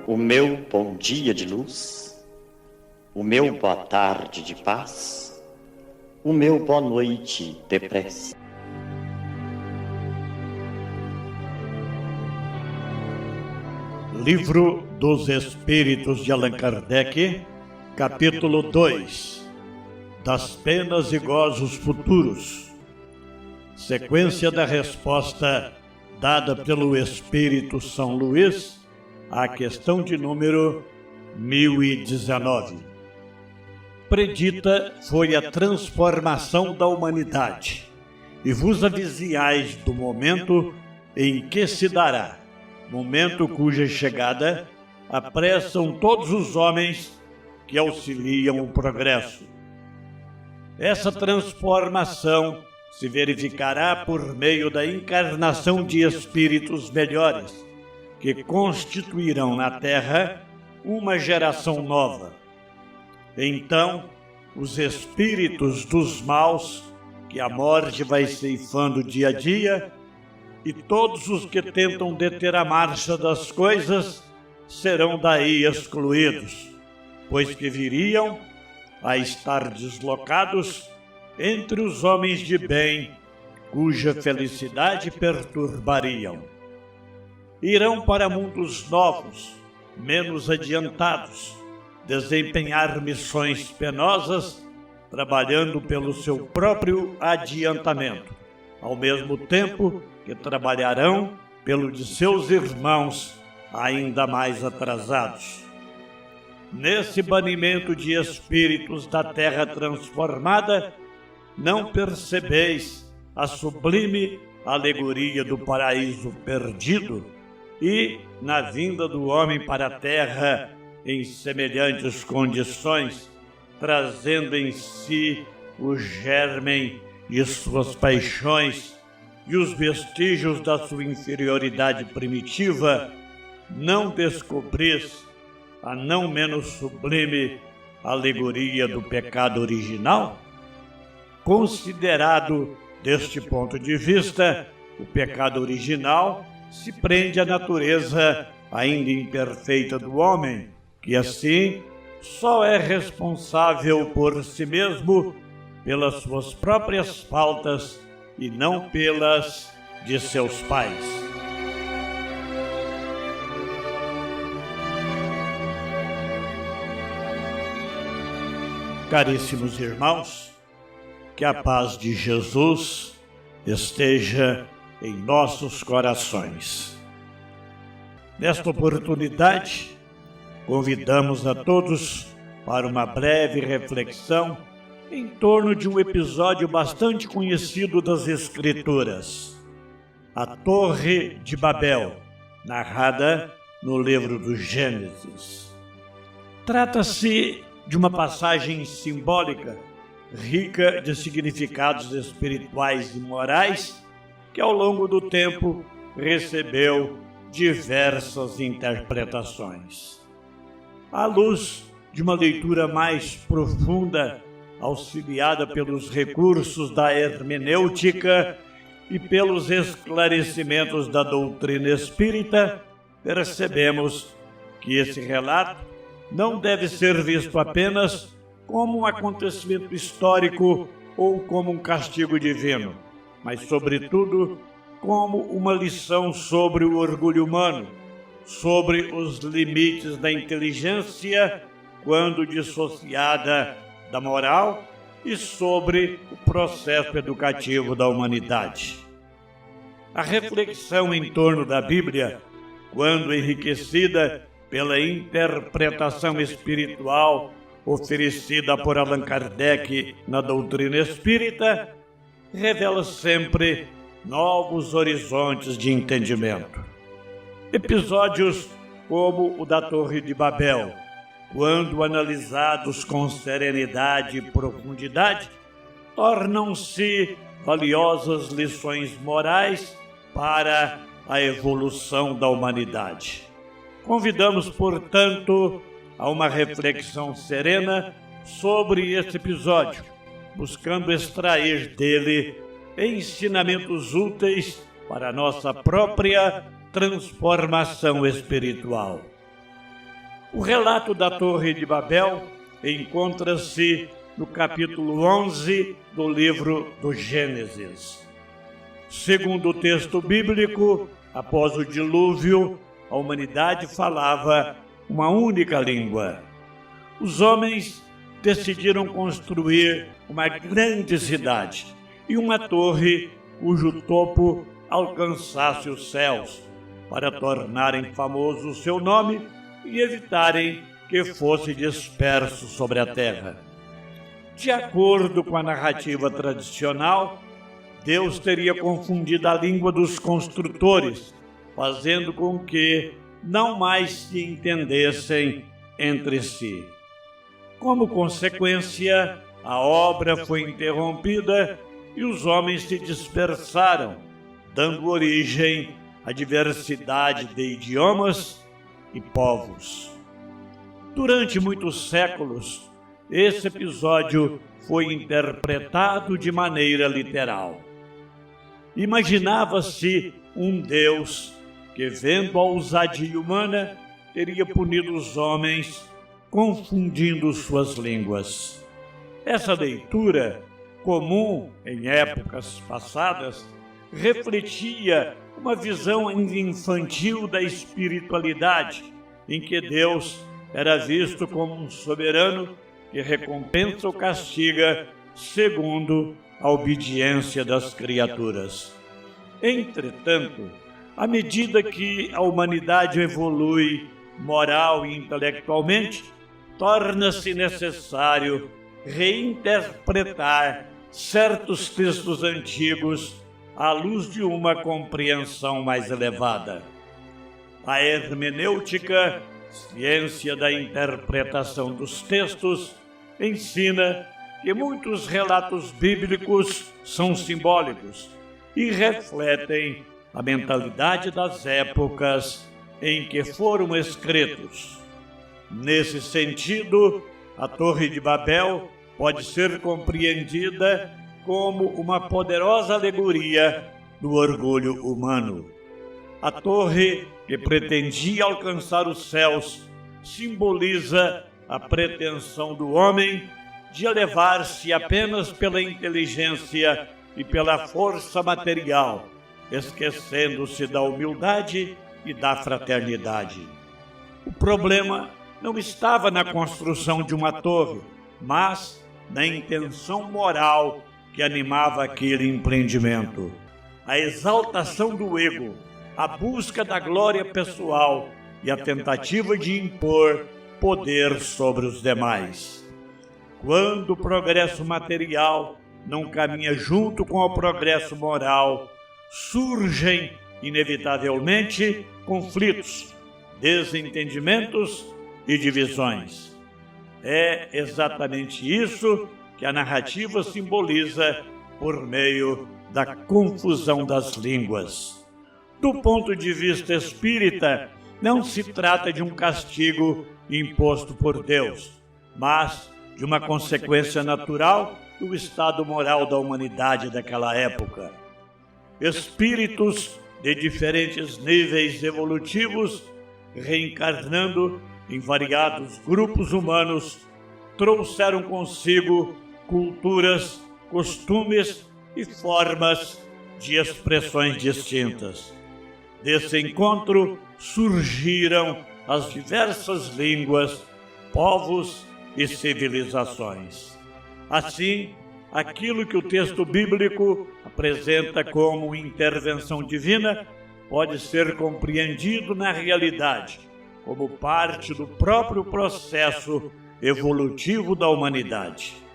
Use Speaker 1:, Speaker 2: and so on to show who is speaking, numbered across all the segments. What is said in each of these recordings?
Speaker 1: O meu bom dia de luz, o meu boa tarde de paz, o meu boa noite de prece.
Speaker 2: Livro dos Espíritos de Allan Kardec, capítulo 2, das penas e gozos futuros. Sequência da resposta dada pelo Espírito São Luís à questão de número 1019. Predita foi a transformação da humanidade, e vos aviziais do momento em que se dará, momento cuja chegada apressam todos os homens que auxiliam o progresso. Essa transformação se verificará por meio da encarnação de espíritos melhores, que constituirão na Terra uma geração nova. Então, os espíritos dos maus, que a morte vai ceifando dia a dia, e todos os que tentam deter a marcha das coisas, serão daí excluídos, pois que viriam a estar deslocados entre os homens de bem, cuja felicidade perturbariam. Irão para mundos novos, menos adiantados, desempenhar missões penosas, trabalhando pelo seu próprio adiantamento, ao mesmo tempo que trabalharão pelo de seus irmãos ainda mais atrasados. Nesse banimento de espíritos da terra transformada, não percebeis a sublime alegoria do paraíso perdido e, na vinda do homem para a terra em semelhantes condições, trazendo em si o germen de suas paixões e os vestígios da sua inferioridade primitiva, não descobris a não menos sublime alegoria do pecado original? Considerado deste ponto de vista, o pecado original se prende à natureza ainda imperfeita do homem, que assim só é responsável por si mesmo pelas suas próprias faltas e não pelas de seus pais. Caríssimos irmãos, que a paz de Jesus esteja em nossos corações. Nesta oportunidade, convidamos a todos para uma breve reflexão em torno de um episódio bastante conhecido das Escrituras, a Torre de Babel, narrada no livro do Gênesis. Trata-se de uma passagem simbólica, rica de significados espirituais e morais, que ao longo do tempo recebeu diversas interpretações. À luz de uma leitura mais profunda, auxiliada pelos recursos da hermenêutica e pelos esclarecimentos da doutrina espírita, percebemos que esse relato não deve ser visto apenas como um acontecimento histórico ou como um castigo divino, mas, sobretudo, como uma lição sobre o orgulho humano, sobre os limites da inteligência quando dissociada da moral e sobre o processo educativo da humanidade. A reflexão em torno da Bíblia, quando enriquecida pela interpretação espiritual oferecida por Allan Kardec na doutrina espírita, revela sempre novos horizontes de entendimento. Episódios como o da Torre de Babel, quando analisados com serenidade e profundidade, tornam-se valiosas lições morais para a evolução da humanidade. Convidamos, portanto, a uma reflexão serena sobre este episódio, buscando extrair dele ensinamentos úteis para a nossa própria transformação espiritual. O relato da Torre de Babel encontra-se no capítulo 11 do livro do Gênesis. Segundo o texto bíblico, após o dilúvio, a humanidade falava uma única língua. Os homens decidiram construir uma grande cidade e uma torre cujo topo alcançasse os céus, para tornarem famoso o seu nome e evitarem que fosse disperso sobre a terra. De acordo com a narrativa tradicional, Deus teria confundido a língua dos construtores, fazendo com que não mais se entendessem entre si. Como consequência, a obra foi interrompida e os homens se dispersaram, dando origem à diversidade de idiomas e povos. Durante muitos séculos, esse episódio foi interpretado de maneira literal. Imaginava-se um Deus que, vendo a ousadia humana, teria punido os homens, confundindo suas línguas. Essa leitura, comum em épocas passadas, refletia uma visão infantil da espiritualidade, em que Deus era visto como um soberano que recompensa ou castiga segundo a obediência das criaturas. Entretanto, à medida que a humanidade evolui moral e intelectualmente, torna-se necessário reinterpretar certos textos antigos à luz de uma compreensão mais elevada. A hermenêutica, ciência da interpretação dos textos, ensina que muitos relatos bíblicos são simbólicos e refletem a mentalidade das épocas em que foram escritos. Nesse sentido, a Torre de Babel pode ser compreendida como uma poderosa alegoria do orgulho humano. A torre, que pretendia alcançar os céus, simboliza a pretensão do homem de elevar-se apenas pela inteligência e pela força material, esquecendo-se da humildade e da fraternidade. O problema não estava na construção de uma torre, mas na intenção moral que animava aquele empreendimento. A exaltação do ego, a busca da glória pessoal e a tentativa de impor poder sobre os demais. Quando o progresso material não caminha junto com o progresso moral, surgem, inevitavelmente, conflitos, desentendimentos e divisões. É exatamente isso que a narrativa simboliza por meio da confusão das línguas. Do ponto de vista espírita, não se trata de um castigo imposto por Deus, mas de uma consequência natural do estado moral da humanidade daquela época. Espíritos de diferentes níveis evolutivos, reencarnando em variados grupos humanos, trouxeram consigo culturas, costumes e formas de expressões distintas. Desse encontro surgiram as diversas línguas, povos e civilizações. Assim, aquilo que o texto bíblico apresenta como intervenção divina pode ser compreendido na realidade como parte do próprio processo evolutivo da humanidade.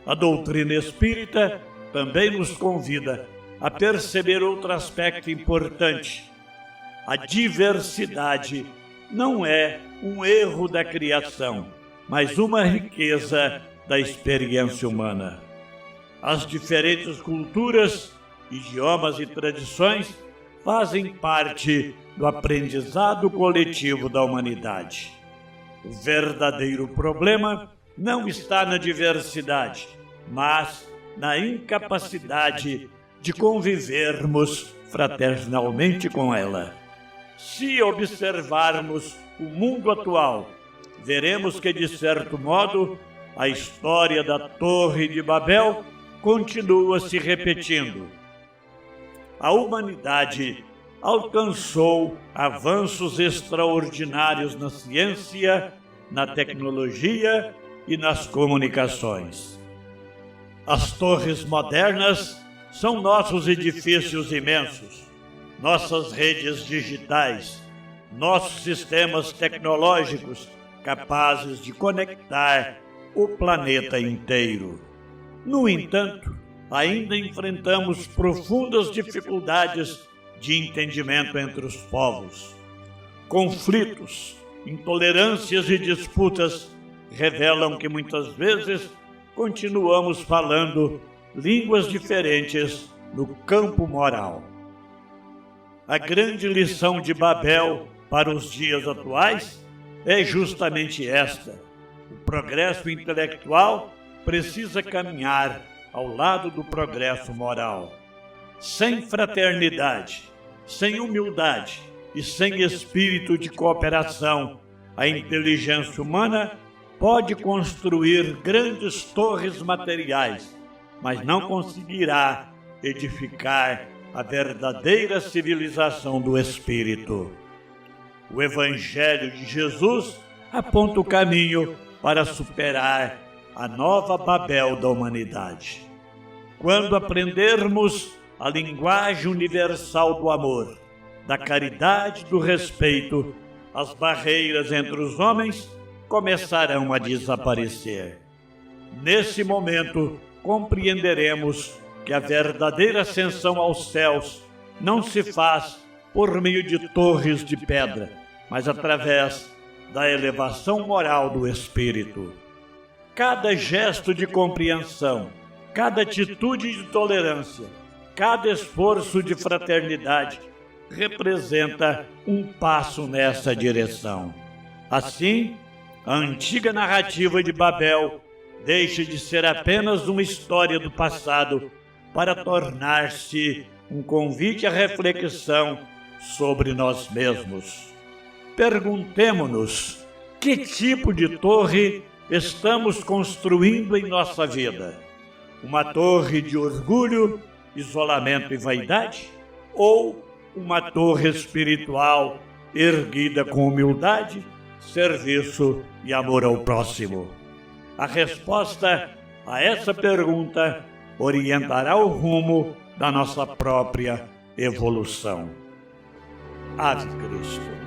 Speaker 2: A doutrina espírita também nos convida a perceber outro aspecto importante. A diversidade não é um erro da criação, mas uma riqueza da experiência humana. As diferentes culturas, idiomas e tradições fazem parte do aprendizado coletivo da humanidade. O verdadeiro problema não está na diversidade, mas na incapacidade de convivermos fraternalmente com ela. Se observarmos o mundo atual, veremos que, de certo modo, a história da Torre de Babel continua se repetindo. A humanidade alcançou avanços extraordinários na ciência, na tecnologia e nas comunicações. As torres modernas são nossos edifícios imensos, nossas redes digitais, nossos sistemas tecnológicos capazes de conectar o planeta inteiro. No entanto, ainda enfrentamos profundas dificuldades de entendimento entre os povos. Conflitos, intolerâncias e disputas revelam que muitas vezes continuamos falando línguas diferentes no campo moral. A grande lição de Babel para os dias atuais é justamente esta: o progresso intelectual precisa caminhar ao lado do progresso moral. Sem fraternidade, sem humildade e sem espírito de cooperação, a inteligência humana pode construir grandes torres materiais, mas não conseguirá edificar a verdadeira civilização do espírito. O Evangelho de Jesus aponta o caminho para superar a nova Babel da humanidade. Quando aprendermos a linguagem universal do amor, da caridade, do respeito, as barreiras entre os homens começarão a desaparecer. Nesse momento, compreenderemos que a verdadeira ascensão aos céus não se faz por meio de torres de pedra, mas através da elevação moral do espírito. Cada gesto de compreensão, cada atitude de tolerância, cada esforço de fraternidade representa um passo nessa direção. Assim, a antiga narrativa de Babel deixa de ser apenas uma história do passado para tornar-se um convite à reflexão sobre nós mesmos. Perguntemo-nos: que tipo de torre estamos construindo em nossa vida? Uma torre de orgulho, isolamento e vaidade? Ou uma torre espiritual erguida com humildade, serviço e amor ao próximo? A resposta a essa pergunta orientará o rumo da nossa própria evolução. Ave Cristo.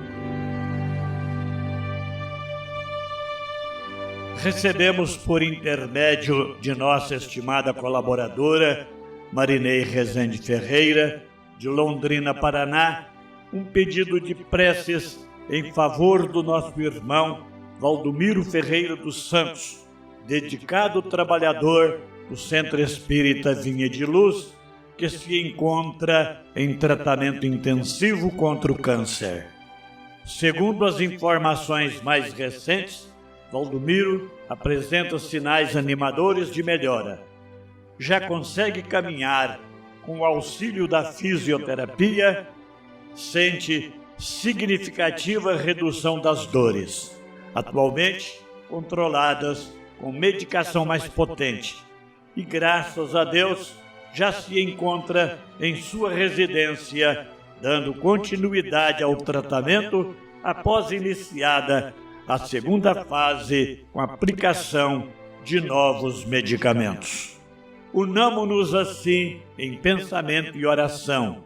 Speaker 2: Recebemos por intermédio de nossa estimada colaboradora, Marinei Rezende Ferreira, de Londrina, Paraná, um pedido de preces em favor do nosso irmão Valdomiro Ferreira dos Santos, dedicado trabalhador do Centro Espírita Vinha de Luz, que se encontra em tratamento intensivo contra o câncer. Segundo as informações mais recentes, Valdomiro apresenta sinais animadores de melhora. Já consegue caminhar com o auxílio da fisioterapia, sente significativa redução das dores, atualmente controladas com medicação mais potente, e graças a Deus já se encontra em sua residência, dando continuidade ao tratamento após iniciada a segunda fase com aplicação de novos medicamentos. Unamo-nos assim em pensamento e oração,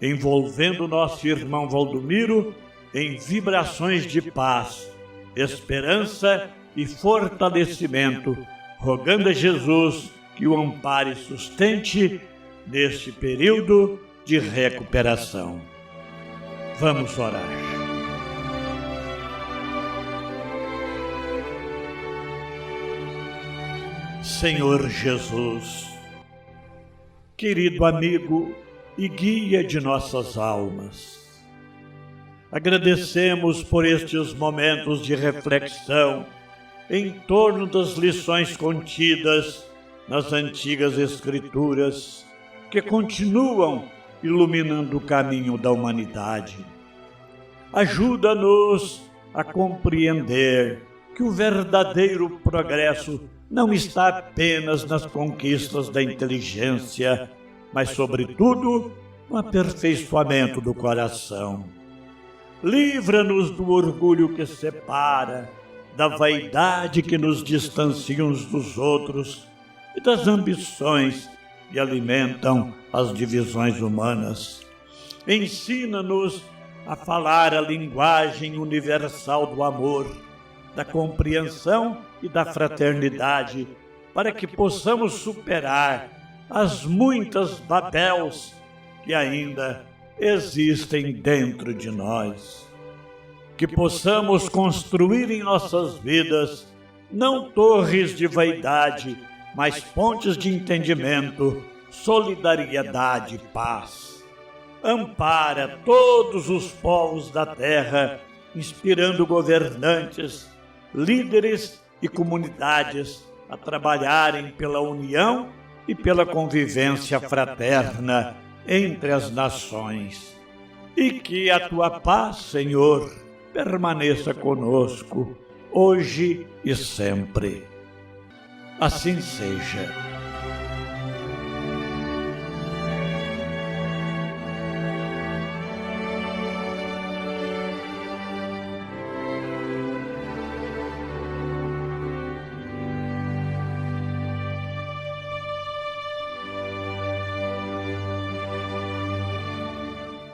Speaker 2: envolvendo nosso irmão Valdomiro em vibrações de paz, esperança e fortalecimento, rogando a Jesus que o ampare e sustente neste período de recuperação. Vamos orar. Senhor Jesus, querido amigo e guia de nossas almas, agradecemos por estes momentos de reflexão em torno das lições contidas nas antigas Escrituras, que continuam iluminando o caminho da humanidade. Ajuda-nos a compreender que o verdadeiro progresso não está apenas nas conquistas da inteligência, mas, sobretudo, no aperfeiçoamento do coração. Livra-nos do orgulho que separa, da vaidade que nos distancia uns dos outros e das ambições que alimentam as divisões humanas. Ensina-nos a falar a linguagem universal do amor, da compreensão e da fraternidade, para que possamos superar as muitas Babéis que ainda existem dentro de nós. Que possamos construir em nossas vidas não torres de vaidade, mas pontes de entendimento, solidariedade e paz. Ampara todos os povos da terra, inspirando governantes, líderes e comunidades a trabalharem pela união e pela convivência fraterna entre as nações. E que a tua paz, Senhor, permaneça conosco, hoje e sempre. Assim seja.